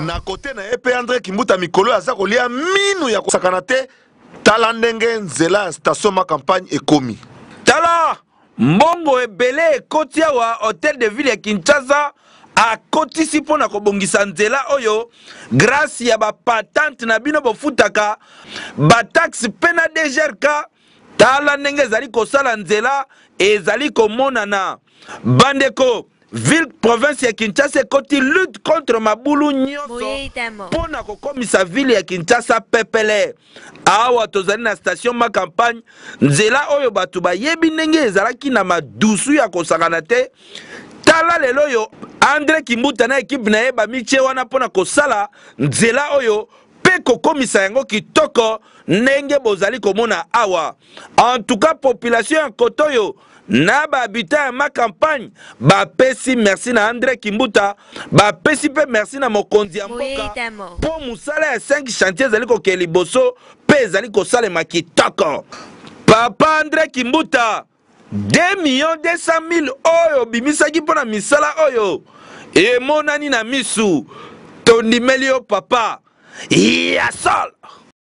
na kote na epe André Kimbuta mikolo aza kolia minu ya kosakana te tala ndenge nzela ya station ma campagne ekomi tala mbongo ebele ekoti awa Hôtel de Ville ya Kinshasa akotisi mpona kobongisa nzela oyo grâce ya bapatante na bino bofutaka bataxe mpe na DGRK. Tala ndenge ezali kosala nzela ezali komonana bandeko. Ville province ya Kinshasa ekoti lutte contre mabulu nyonso mpona kokomisa ville ya Kinshasa pepele. Awa tozali na station ma campagne nzela oyo bato bayebi ndenge ezalaki na madusu ya kosakana te. Tala lelo yo André Kimbuta na ekipe na ye bamitie wana mpona kosala nzela oyo pe kokomisa yango kitoko ndenge bozali komona awa. En tout cas population ya kotoyo na ba habitant ya ma campagne bapesi merci na André Kimbuta, bapesi pe merci na mokonzi ya mboka po musala ya 5 chantiers ezali kokeli liboso pe ezali kosalema kitoko. Papa André Kimbuta 2,200,000 oyo bimisaki mpona misala oyo emonani na misu tondimeli yo papa ya sol.